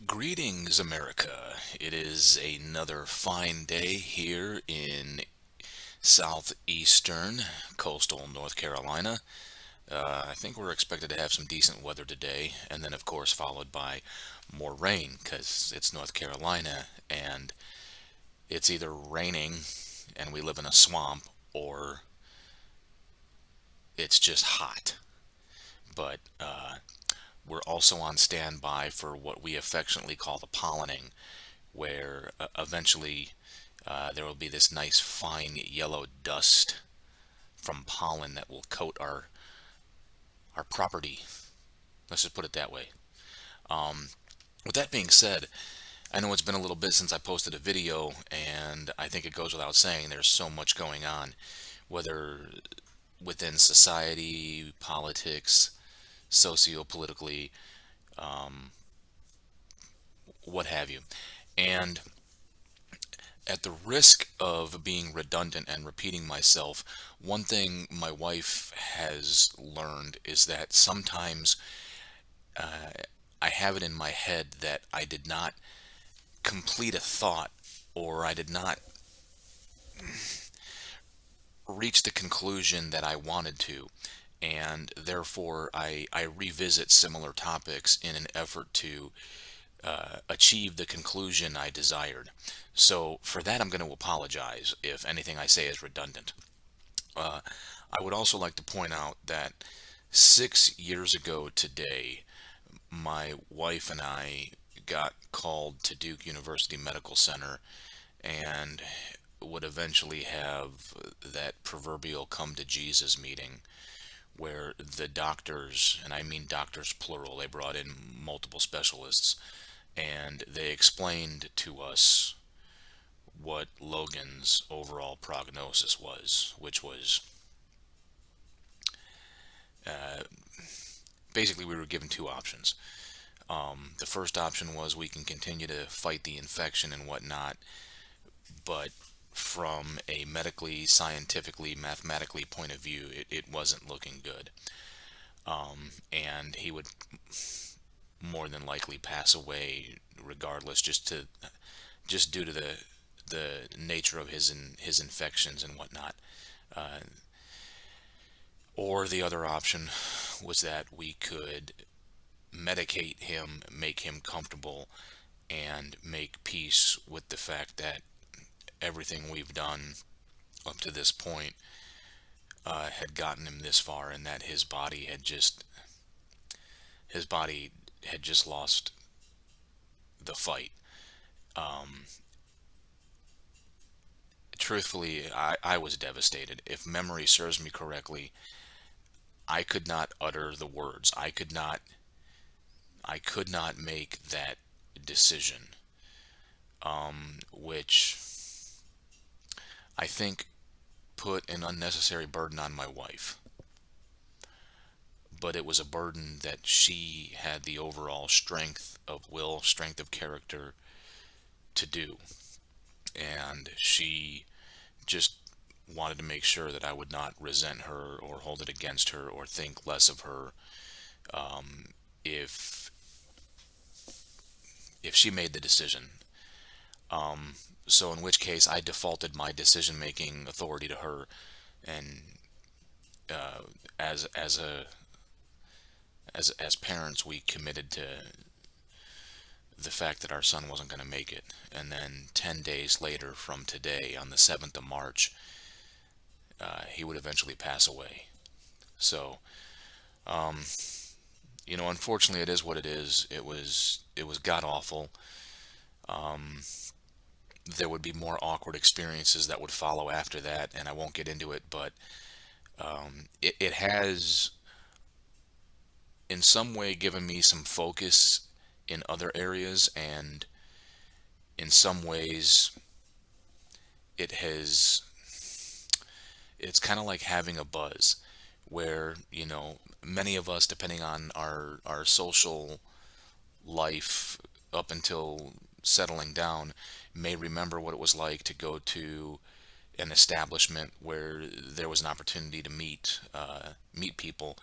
Greetings, America. It is another fine day here in southeastern coastal North Carolina. I think we're expected to have some decent weather today, and then, of course, followed by more rain because it's North Carolina and it's either raining and we live in a swamp or it's just hot. But we're also on standby for what we affectionately call the pollinating, where eventually there will be this nice fine yellow dust from pollen that will coat our property. Let's just put it that way. With that being said, I know it's been a little bit since I posted a video, and I think it goes without saying there's so much going on, whether within society, politics, socio-politically, what have you. And at the risk of being redundant and repeating myself, one thing my wife has learned is that sometimes I have it in my head that I did not complete a thought, or I did not reach the conclusion that I wanted to. And therefore, I revisit similar topics in an effort to achieve the conclusion I desired. So for that, I'm going to apologize if anything I say is redundant. Uh, I would also like to point out that 6 years ago today, my wife and I got called to Duke University Medical Center and would eventually have that proverbial come to Jesus meeting where the doctors, and I mean doctors plural, they brought in multiple specialists, and they explained to us what Logan's overall prognosis was, which was basically we were given two options. The first option was we can continue to fight the infection and whatnot, but from a medically, scientifically, mathematically point of view, it wasn't looking good. And he would more than likely pass away regardless, just due to the nature of his infections and whatnot. Uh, or the other option was that we could medicate him, make him comfortable, and make peace with the fact that everything we've done up to this point had gotten him this far, and that his body had just lost the fight. Um, Truthfully, I was devastated. If memory serves me correctly, I could not utter the words. I could not make that decision, which I think put an unnecessary burden on my wife. But it was a burden that she had the overall strength of will, strength of character to do. And she just wanted to make sure that I would not resent her or hold it against her or think less of her, if she made the decision. So in which case I defaulted my decision making authority to her, and as a as parents we committed to the fact that our son wasn't going to make it. And then 10 days later from today, on the 7th of March, he would eventually pass away. So, unfortunately, it is what it is. It was god awful. There would be more awkward experiences that would follow after that, and I won't get into it, but it has in some way given me some focus in other areas, and in some ways it has it's kind of like having a buzz where, many of us, depending on our social life up until settling down, may remember what it was like to go to an establishment where there was an opportunity to meet people,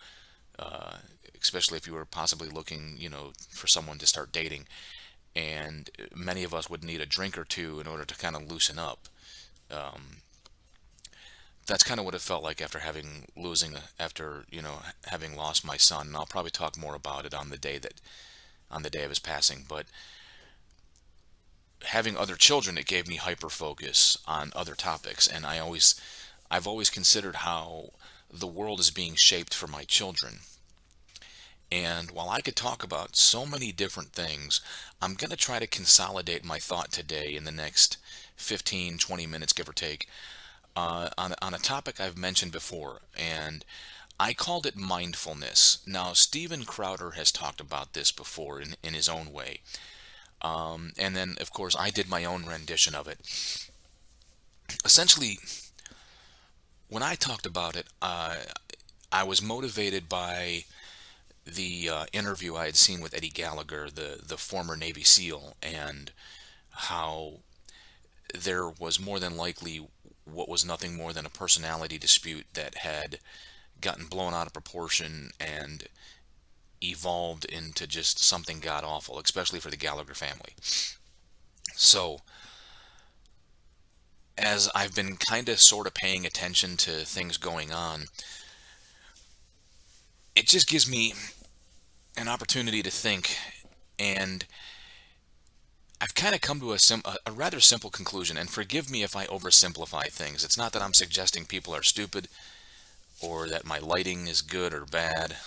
uh, especially if you were possibly looking, for someone to start dating. and many of us would need a drink or two in order to kind of loosen up. Um, that's kind of what it felt like after after having lost my son. And I'll probably talk more about it on the day of his passing. But having other children, it gave me hyper focus on other topics, and I've always considered how the world is being shaped for my children. And while I could talk about so many different things, I'm going to try to consolidate my thought today in the next 15, 20 minutes, give or take, on a topic I've mentioned before. And I called it mindfulness. Now, Steven Crowder has talked about this before in his own way. And then, of course, I did my own rendition of it. Essentially, when I talked about it, I was motivated by the interview I had seen with Eddie Gallagher, the former Navy SEAL, and how there was more than likely what was nothing more than a personality dispute that had gotten blown out of proportion and evolved into just something god awful, especially for the Gallagher family. So, as I've been kind of sort of paying attention to things going on, it just gives me an opportunity to think, and I've kind of come to a rather simple conclusion. And forgive me if I oversimplify things. It's not that I'm suggesting people are stupid or that my lighting is good or bad.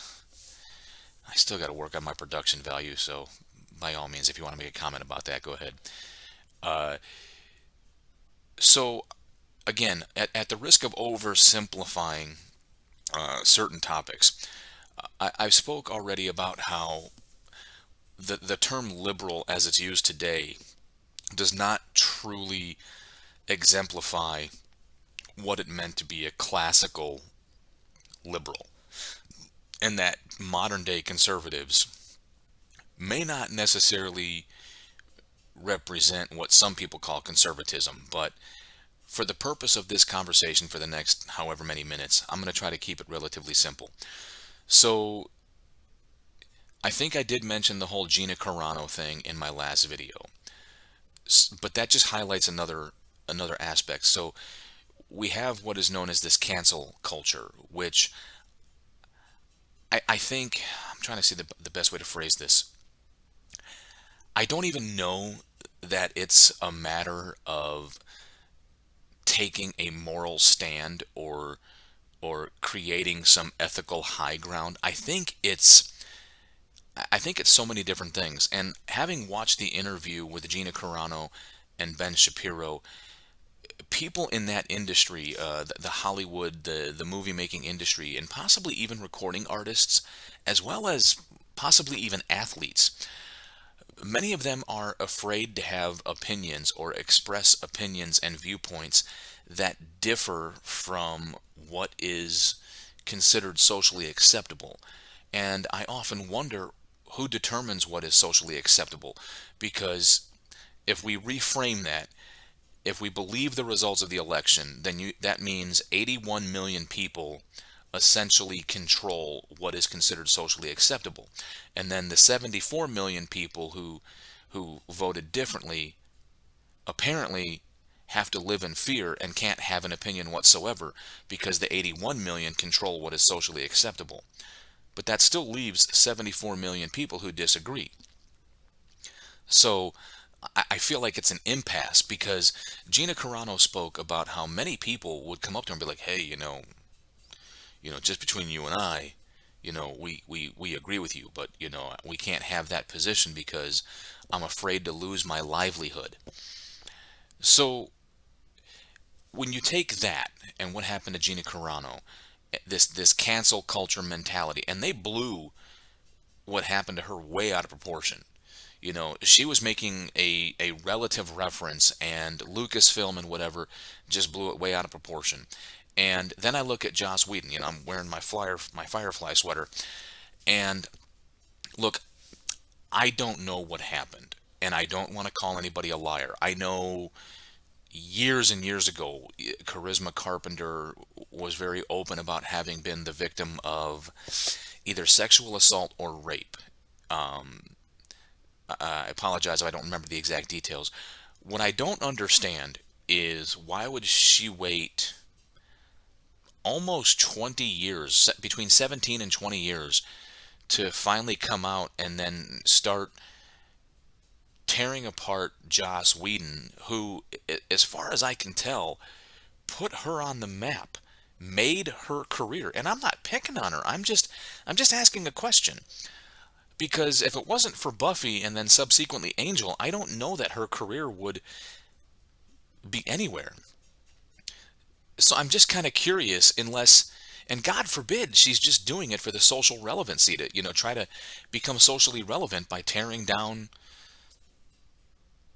I still got to work on my production value, so by all means, if you want to make a comment about that, go ahead. Uh, so again, at the risk of oversimplifying certain topics, I've spoke already about how the term liberal as it's used today does not truly exemplify what it meant to be a classical liberal, and that modern day conservatives may not necessarily represent what some people call conservatism. But for the purpose of this conversation for the next however many minutes, I'm going to try to keep it relatively simple. So I think I did mention the whole Gina Carano thing in my last video, but that just highlights another aspect. So we have what is known as this cancel culture, which I think, I'm trying to see the best way to phrase this. I don't even know that it's a matter of taking a moral stand or creating some ethical high ground. I think it's so many different things. And having watched the interview with Gina Carano and Ben Shapiro, people in that industry, the Hollywood, the movie making industry, and possibly even recording artists, as well as possibly even athletes, many of them are afraid to have opinions or express opinions and viewpoints that differ from what is considered socially acceptable. And I often wonder who determines what is socially acceptable, because if we reframe that, if we believe the results of the election, then that means 81 million people essentially control what is considered socially acceptable. And then the 74 million people who voted differently apparently have to live in fear and can't have an opinion whatsoever because the 81 million control what is socially acceptable. But that still leaves 74 million people who disagree. So I feel like it's an impasse, because Gina Carano spoke about how many people would come up to her and be like, hey, just between you and I, we agree with you, but, we can't have that position because I'm afraid to lose my livelihood. So when you take that and what happened to Gina Carano, this cancel culture mentality, and they blew what happened to her way out of proportion. She was making a relative reference, and Lucasfilm and whatever just blew it way out of proportion. And then I look at Joss Whedon. I'm wearing my Firefly sweater, and look, I don't know what happened, and I don't want to call anybody a liar. I know years and years ago, Charisma Carpenter was very open about having been the victim of either sexual assault or rape. Um, I apologize if I don't remember the exact details. What I don't understand is why would she wait almost 20 years, between 17 and 20 years, to finally come out and then start tearing apart Joss Whedon, who, as far as I can tell, put her on the map, made her career. And I'm not picking on her. I'm just asking a question. Because if it wasn't for Buffy and then subsequently Angel, I don't know that her career would be anywhere. So I'm just kind of curious, unless, and God forbid, she's just doing it for the social relevancy to, try to become socially relevant by tearing down,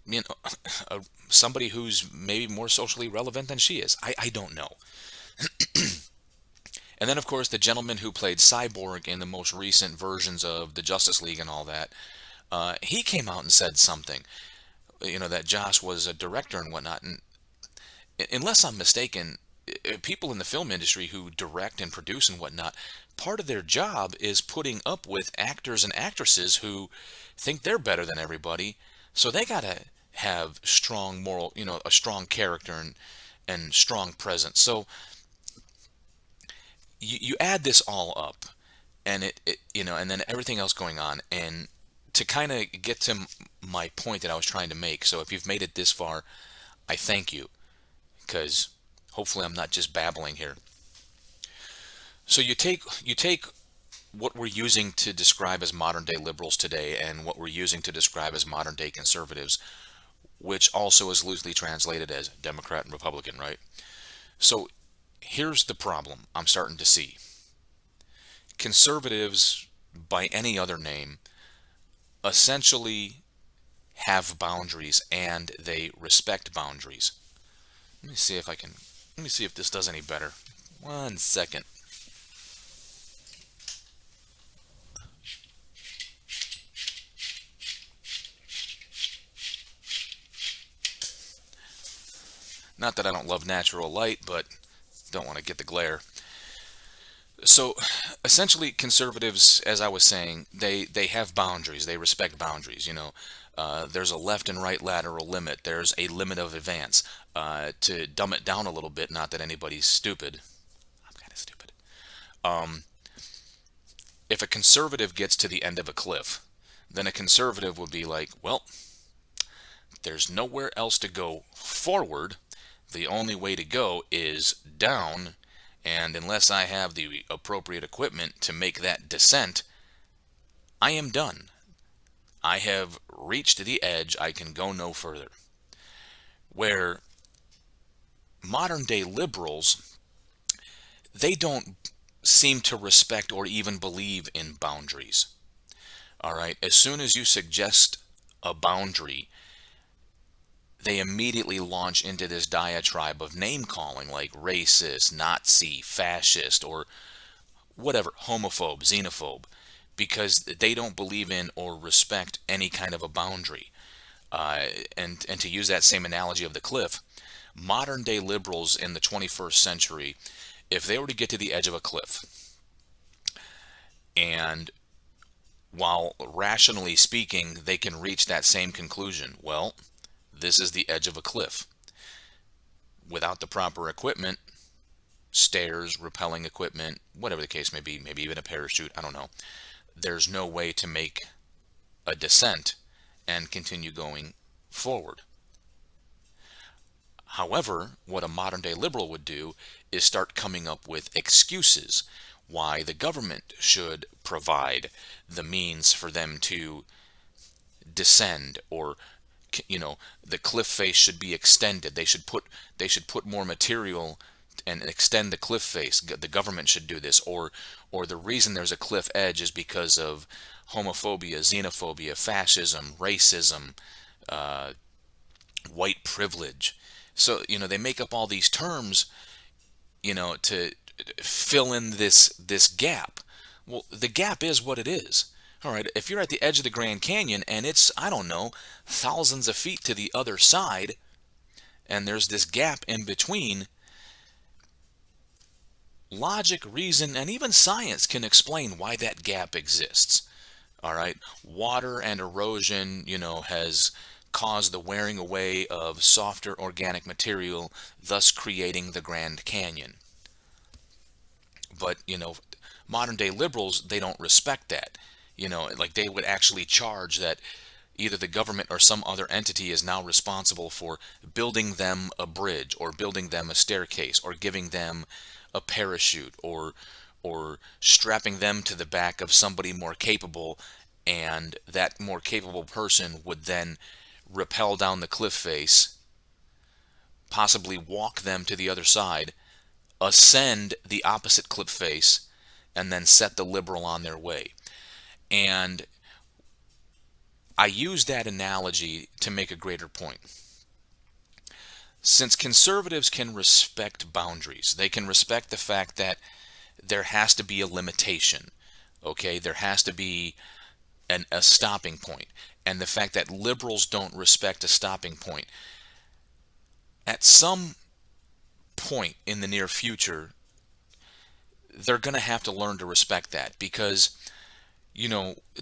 you know, somebody who's maybe more socially relevant than she is. I don't know. And then, of course, the gentleman who played Cyborg in the most recent versions of the Justice League and all that, he came out and said something, that Joss was a director and whatnot. And unless I'm mistaken, people in the film industry who direct and produce and whatnot, part of their job is putting up with actors and actresses who think they're better than everybody. So they gotta have strong moral, a strong character and strong presence. So you add this all up, and and then everything else going on, and to kind of get to my point that I was trying to make. So if you've made it this far, I thank you, because hopefully I'm not just babbling here. So you take what we're using to describe as modern day liberals today and what we're using to describe as modern day conservatives, which also is loosely translated as Democrat and Republican, right? So here's the problem I'm starting to see. Conservatives, by any other name, essentially have boundaries and they respect boundaries. Let me see if I can, let me see if this does any better. One second. Not that I don't love natural light, but don't want to get the glare. So essentially, conservatives, as I was saying, they have boundaries. They respect boundaries. There's a left and right lateral limit. There's a limit of advance. To dumb it down a little bit, not that anybody's stupid. I'm kind of stupid. Um, if a conservative gets to the end of a cliff, then a conservative would be like, well, there's nowhere else to go forward. The only way to go is down, and unless I have the appropriate equipment to make that descent, I am done. I have reached the edge. I can go no further. Where modern day liberals, they don't seem to respect or even believe in boundaries. All right, as soon as you suggest a boundary, they immediately launch into this diatribe of name calling, like racist, Nazi, fascist, or whatever, homophobe, xenophobe, because they don't believe in or respect any kind of a boundary. And to use that same analogy of the cliff, modern day liberals in the 21st century, if they were to get to the edge of a cliff, and while rationally speaking they can reach that same conclusion, well, this is the edge of a cliff. Without the proper equipment, stairs, rappelling equipment, whatever the case may be, maybe even a parachute, I don't know, there's no way to make a descent and continue going forward. However, what a modern day liberal would do is start coming up with excuses why the government should provide the means for them to descend, or the cliff face should be extended. They should put more material and extend the cliff face. The government should do this, or the reason there's a cliff edge is because of homophobia, xenophobia, fascism, racism, white privilege. So they make up all these terms, to fill in this gap. Well, the gap is what it is. All right, if you're at the edge of the Grand Canyon and it's, I don't know, thousands of feet to the other side, and there's this gap in between, logic, reason, and even science can explain why that gap exists. All right. Water and erosion, has caused the wearing away of softer organic material, thus creating the Grand Canyon. But, modern day liberals, they don't respect that. Like they would actually charge that either the government or some other entity is now responsible for building them a bridge or building them a staircase or giving them a parachute or strapping them to the back of somebody more capable, and that more capable person would then rappel down the cliff face, possibly walk them to the other side, ascend the opposite cliff face, and then set the liberal on their way. And I use that analogy to make a greater point. Since conservatives can respect boundaries, they can respect the fact that there has to be a limitation, okay? There has to be a stopping point. And the fact that liberals don't respect a stopping point, at some point in the near future, they're going to have to learn to respect that because,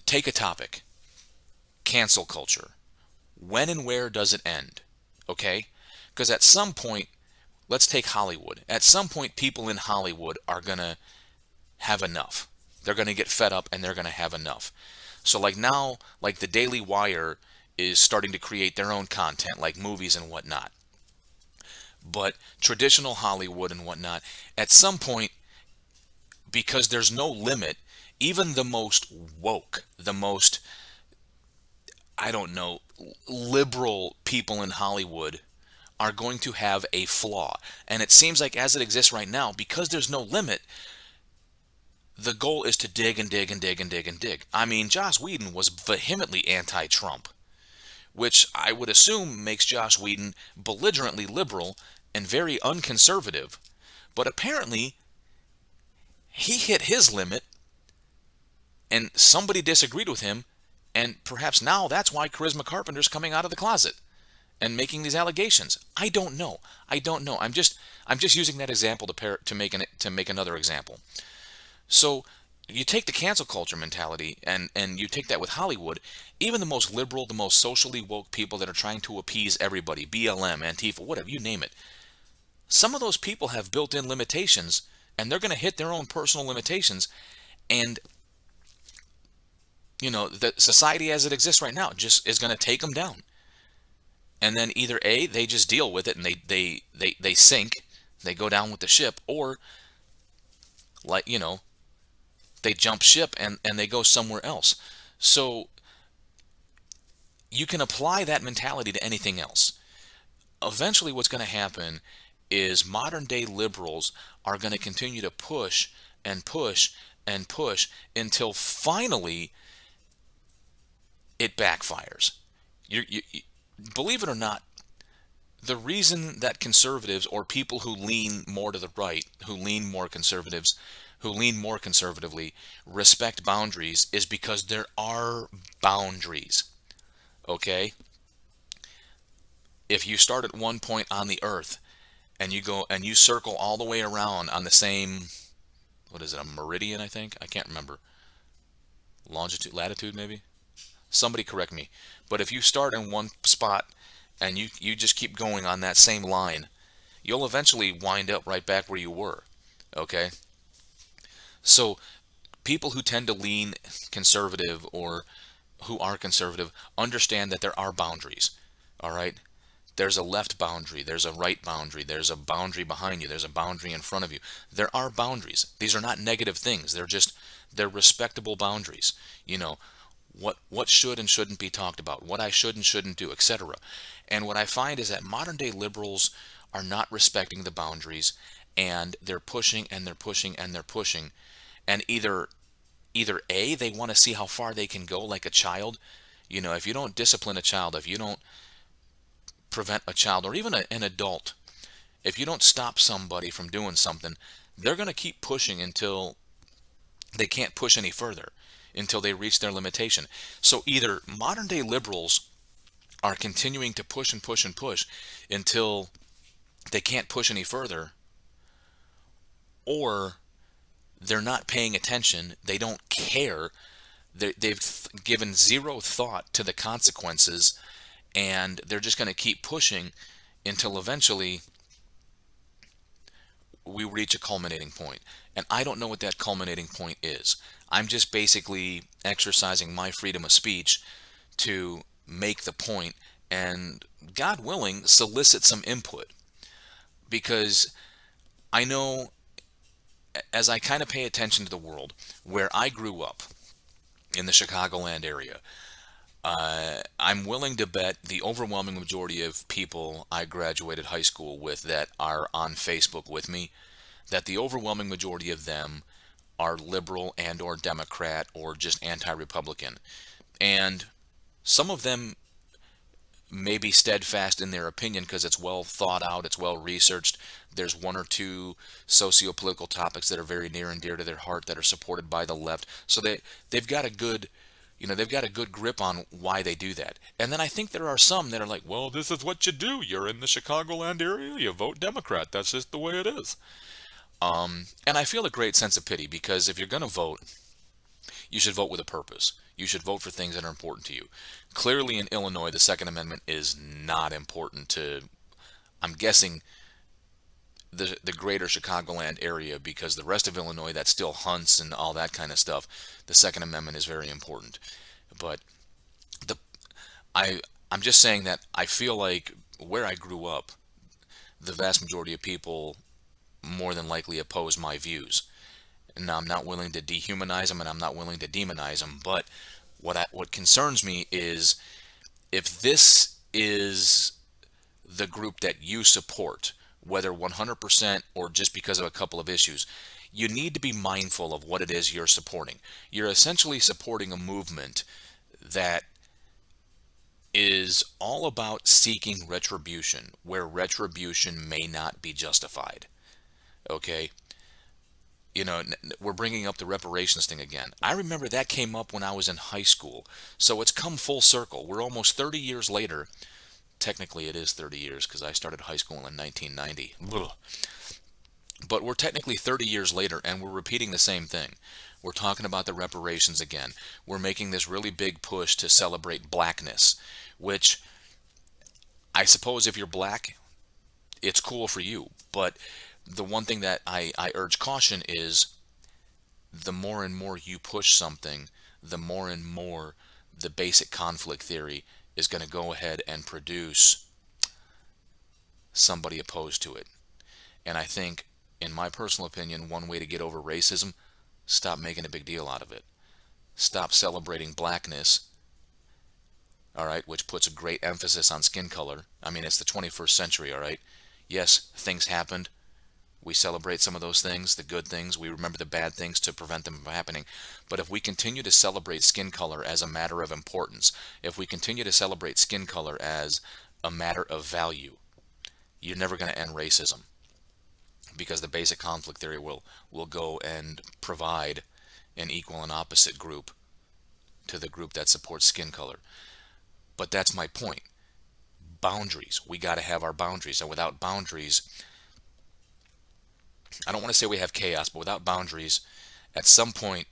take a topic, cancel culture. When and where does it end? Okay? Because at some point, let's take Hollywood. At some point, people in Hollywood are going to have enough. They're going to get fed up and they're going to have enough. So like now, like the Daily Wire is starting to create their own content, like movies and whatnot. But traditional Hollywood and whatnot, at some point, because there's no limit, even the most woke, the most, I don't know, liberal people in Hollywood are going to have a flaw. And it seems like as it exists right now, because there's no limit, the goal is to dig and dig and dig and dig and dig. I mean, Joss Whedon was vehemently anti-Trump, which I would assume makes Joss Whedon belligerently liberal and very unconservative. But apparently, he hit his limit, and somebody disagreed with him, and perhaps now that's why Charisma Carpenter's coming out of the closet and making these allegations. I don't know. I don't know. I'm just using that example to make another example. So you take the cancel culture mentality and you take that with Hollywood. Even the most liberal, the most socially woke people that are trying to appease everybody, BLM, Antifa, whatever, you name it. Some of those people have built-in limitations, and they're going to hit their own personal limitations. And the society as it exists right now just is going to take them down. And then either A, they just deal with it and they sink, they go down with the ship, or like, they jump ship and they go somewhere else. So you can apply that mentality to anything else. Eventually what's going to happen is modern day liberals are going to continue to push and push and push until finally it backfires. You believe it or not, the reason that conservatives or people who lean more to the right, who lean more conservatives, who lean more conservatively, respect boundaries is because there are boundaries. Okay? If you start at one point on the earth and you go and you circle all the way around on the same, what is it, a meridian, I think? I can't remember. Longitude, latitude, maybe? Somebody correct me. But if you start in one spot and you just keep going on that same line, you'll eventually wind up right back where you were. Okay? So people who tend to lean conservative or who are conservative understand that there are boundaries. All right? There's a left boundary, there's a right boundary, there's a boundary behind you, there's a boundary in front of you. There are boundaries. These are not negative things. They're respectable boundaries. What should and shouldn't be talked about, what I should and shouldn't do, etc. And what I find is that modern day liberals are not respecting the boundaries, and they're pushing and they're pushing and they're pushing. And either A, they want to see how far they can go like a child. If you don't discipline a child, if you don't prevent a child or even an adult, if you don't stop somebody from doing something, they're going to keep pushing until they can't push any further, until they reach their limitation. So either modern day liberals are continuing to push and push and push until they can't push any further, or they're not paying attention, they don't care, They've given zero thought to the consequences, and they're just going to keep pushing until eventually we reach a culminating point. And I don't know what that culminating point is. I'm just basically exercising my freedom of speech to make the point and, God willing, solicit some input. Because I know, as I kind of pay attention to the world, where I grew up in the Chicagoland area, I'm willing to bet the overwhelming majority of people I graduated high school with that are on Facebook with me, that the overwhelming majority of them are liberal and or Democrat or just anti-Republican. And some of them may be steadfast in their opinion because it's well thought out, it's well researched. There's one or two socio-political topics that are very near and dear to their heart that are supported by the left. So they've got a good, they've got a good grip on why they do that. And then I think there are some that are like, well, this is what you do. You're in the Chicagoland area, you vote Democrat. That's just the way it is. And I feel a great sense of pity because if you're going to vote, you should vote with a purpose. You should vote for things that are important to you. Clearly, in Illinois, the Second Amendment is not important to, I'm guessing, the greater Chicagoland area, because the rest of Illinois that still hunts and all that kind of stuff, the Second Amendment is very important. But the I I'm just saying that I feel like where I grew up, the vast majority of people more than likely oppose my views. Now, I'm not willing to dehumanize them and I'm not willing to demonize them, but what concerns me is if this is the group that you support, whether 100% or just because of a couple of issues, you need to be mindful of what it is you're supporting. You're essentially supporting a movement that is all about seeking retribution where retribution may not be justified. Okay? We're bringing up the reparations thing again. I remember that came up when I was in high school. So it's come full circle. We're almost 30 years later. Technically, it is 30 years because I started high school in 1990. Ugh. But we're technically 30 years later and we're repeating the same thing. We're talking about the reparations again. We're making this really big push to celebrate blackness, which I suppose if you're black, it's cool for you. But the one thing that I urge caution is the more and more you push something, the more and more the basic conflict theory is going to go ahead and produce somebody opposed to it. And I think, in my personal opinion, one way to get over racism, stop making a big deal out of it. Stop celebrating blackness, all right, which puts a great emphasis on skin color. I mean, it's the 21st century, all right? Yes, things happened. We celebrate some of those things, the good things. We remember the bad things to prevent them from happening. But if we continue to celebrate skin color as a matter of importance, if we continue to celebrate skin color as a matter of value, you're never going to end racism because the basic conflict theory will go and provide an equal and opposite group to the group that supports skin color. But that's my point. Boundaries. We got to have our boundaries. And without boundaries, I don't want to say we have chaos, but without boundaries, at some point,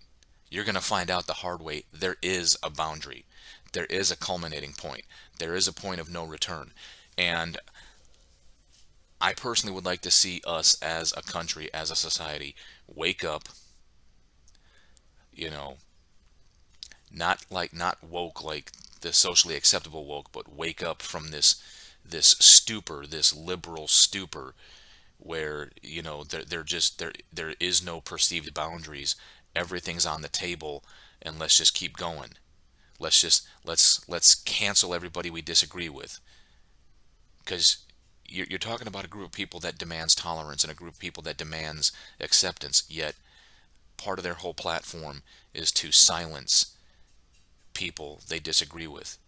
you're going to find out the hard way. There is a boundary. There is a culminating point. There is a point of no return. And I personally would like to see us as a country, as a society, wake up, you know, not woke like the socially acceptable woke, but wake up from this stupor, this liberal stupor where there is no perceived boundaries. Everything's on the table, and let's just keep going. Let's cancel everybody we disagree with, because you're talking about a group of people that demands tolerance and a group of people that demands acceptance. Yet part of their whole platform is to silence people they disagree with,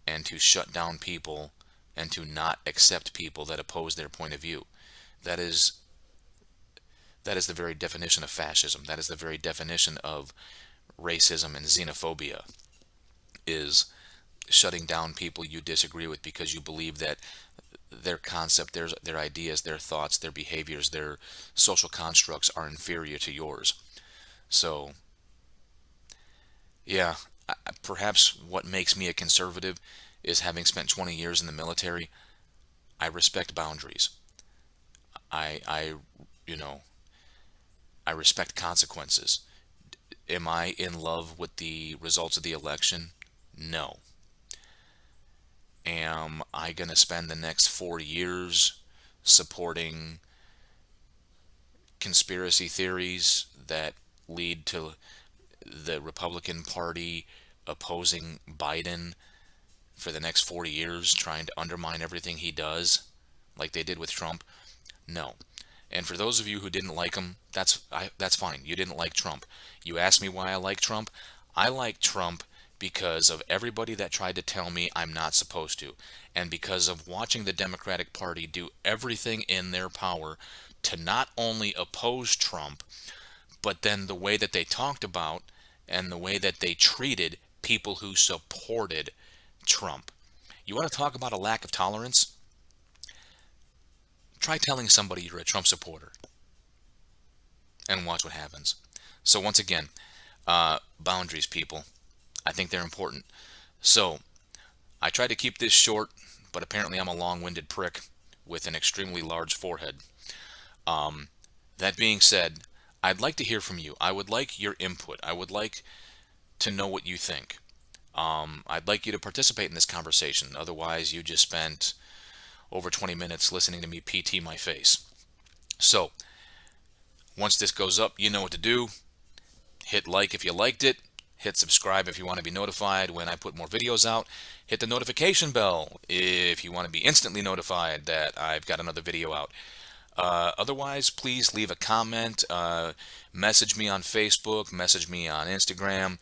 and to shut down people, and to not accept people that oppose their point of view. That is the very definition of fascism. That is the very definition of racism and xenophobia, is shutting down people you disagree with because you believe that their concept, their ideas, their thoughts, their behaviors, their social constructs are inferior to yours. So, Yeah, perhaps what makes me a conservative is having spent 20 years in the military. I respect boundaries. I you know, I respect consequences. Am I in love with the results of the election? No. Am I going to spend the next 4 years supporting conspiracy theories that lead to the Republican Party opposing Biden for the next 40 years, trying to undermine everything he does, like they did with Trump? No. And for those of you who didn't like him, that's fine. You didn't like Trump. You asked me why I like Trump. I like Trump because of everybody that tried to tell me I'm not supposed to, and because of watching the Democratic Party do everything in their power to not only oppose Trump, but then the way that they talked about and the way that they treated people who supported Trump. You want to talk about a lack of tolerance? Try telling somebody you're a Trump supporter and watch what happens. So once again, boundaries, people. I think they're important. So I tried to keep this short, but apparently I'm a long-winded prick with an extremely large forehead. That being said, I'd like to hear from you. I would like your input. I would like to know what you think. I'd like you to participate in this conversation. Otherwise, you just spent over 20 minutes listening to me PT my face. So, once this goes up, you know what to do. Hit like if you liked it. Hit subscribe if you want to be notified when I put more videos out. Hit the notification bell if you want to be instantly notified that I've got another video out. Otherwise, please leave a comment. Message me on Facebook. Message me on Instagram.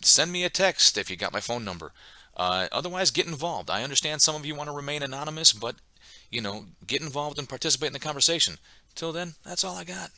Send me a text if you got my phone number. Otherwise, get involved. I understand some of you want to remain anonymous, but, get involved and participate in the conversation. Till then, that's all I got.